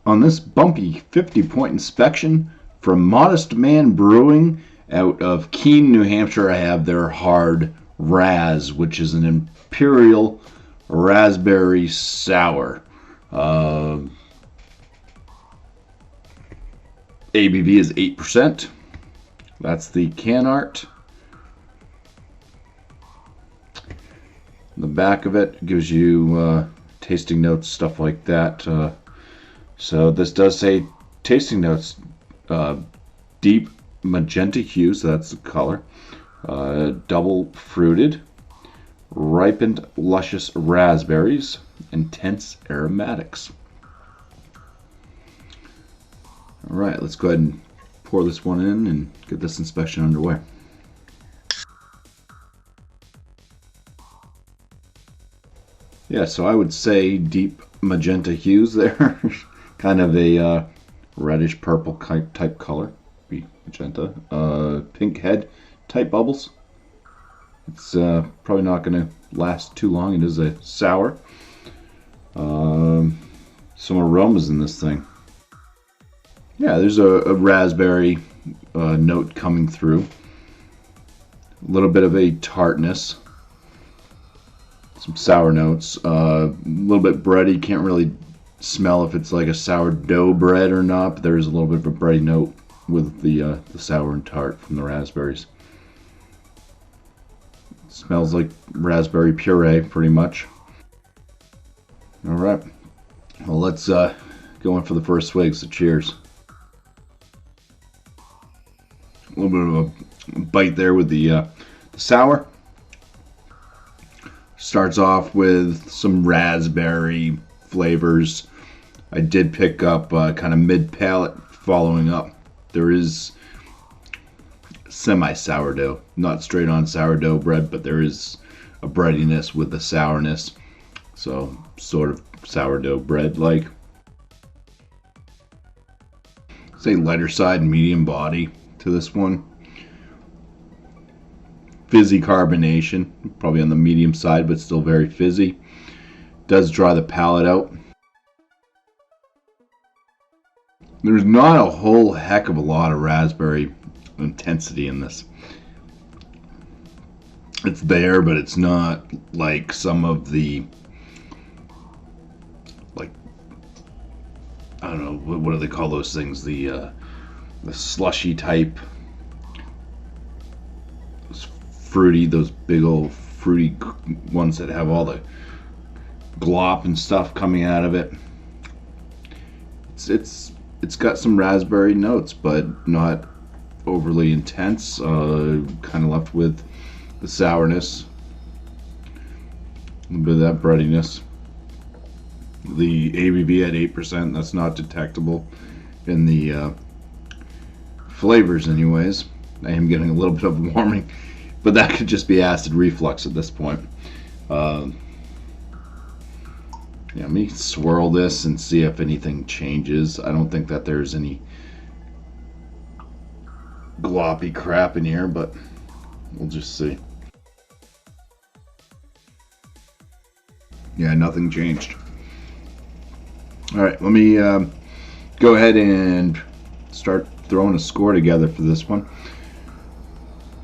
On this bumpy 50-point inspection from Modest Man Brewing out of Keene, New Hampshire, I have their hard RASS, which is an Imperial Raspberry Sour. ABV is 8%. That's the can art. The back of it gives you tasting notes, stuff like that. So this does say tasting notes, deep magenta hues, that's the color, double fruited, ripened luscious raspberries, intense aromatics. Alright, let's go ahead and pour this one in and get this inspection underway. Yeah, so I would say deep magenta hues there. Kind of a reddish purple type color. Be magenta. Pink head type bubbles. It's probably not going to last too long. It is a sour. Some aromas in this thing. Yeah, there's a raspberry note coming through. A little bit of a tartness. Some sour notes. A little bit bready. Can't really smell if it's like a sourdough bread or not, but there is a little bit of a bready note with the sour and tart from the raspberries. It smells like raspberry puree, pretty much. Alright, well, let's go in for the first swig, so cheers. A little bit of a bite there with the sour. Starts off with some raspberry flavors. I did pick up kind of mid-palate following up. There is semi-sourdough, not straight on sourdough bread, but there is a breadiness with the sourness. So sort of sourdough bread like. Say lighter side, medium body to this one. Fizzy carbonation, probably on the medium side, but still very fizzy. Does dry the palate out. There's not a whole heck of a lot of raspberry intensity in this. It's there, but it's not like some of the, like, I don't know, what do they call those things? The slushy type, fruity, those big old fruity ones that have all the glop and stuff coming out of it. It's got some raspberry notes, but not overly intense. Kind of left with the sourness, a little bit of that breadiness. The ABV at 8%, that's not detectable in the flavors anyways. I am getting a little bit of warming, but that could just be acid reflux at this point. Yeah, let me swirl this and see if anything changes. I don't think that there's any gloppy crap in here, but we'll just see. Yeah, nothing changed. Alright, let me go ahead and start throwing a score together for this one.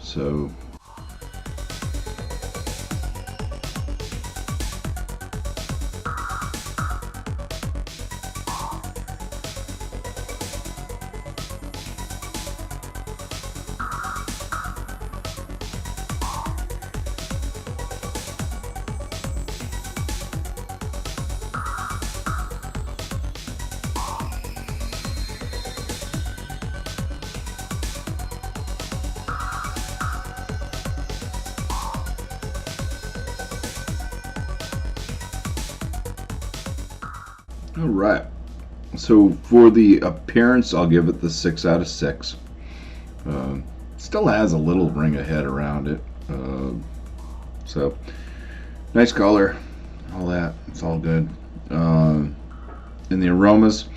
So alright, so for the appearance, I'll give it the 6 out of 6. Still has a little ring of head around it. So, nice color, all that, it's all good. In the aromas,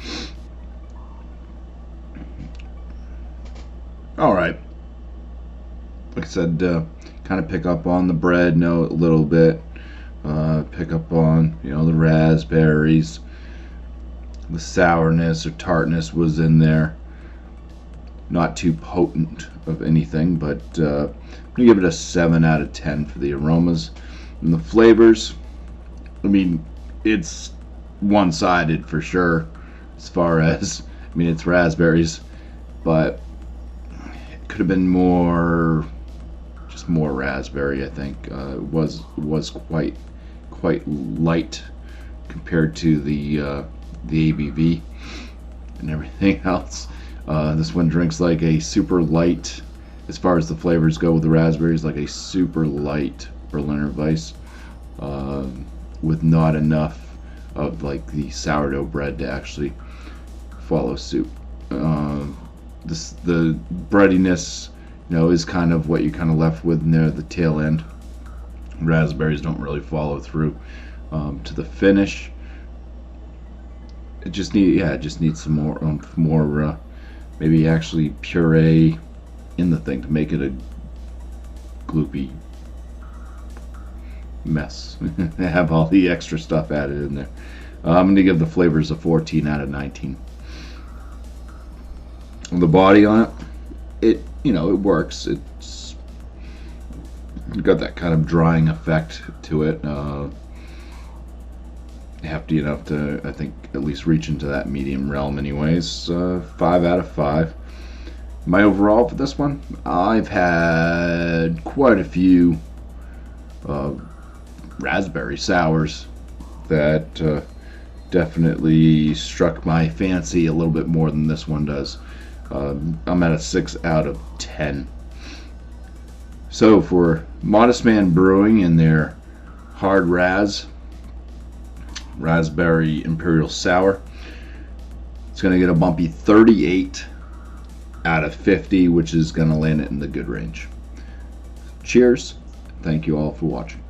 alright. Like I said, kind of pick up on the bread note a little bit. Pick up on, the raspberries. The sourness or tartness was in there. Not too potent of anything, but I'm going to give it a 7 out of 10 for the aromas. And the flavors, I mean, it's one-sided for sure as far as, I mean, it's raspberries, but it could have been more, just more raspberry, I think. It was quite light compared to the ABV and everything else. This one drinks like a super light, as far as the flavors go with the raspberries, like a super light Berliner Weiss, with not enough of like the sourdough bread to actually follow suit. The breadiness, is kind of what you're kind of left with near the tail end. Raspberries don't really follow through to the finish. It just needs some more maybe actually puree in the thing to make it a gloopy mess. Have all the extra stuff added in there. I'm going to give the flavors a 14 out of 19. The body on it, it works. It's got that kind of drying effect to it. Hefty enough to, I think, at least reach into that medium realm anyways. 5 out of 5. My overall for this one, I've had quite a few raspberry sours that definitely struck my fancy a little bit more than this one does. I'm at a 6 out of 10. So for Modest Man Brewing and their hard raspberry Imperial Sour, it's going to get a BuMpY 38 out of 50, which is going to land it in the good range. Cheers. Thank you all for watching.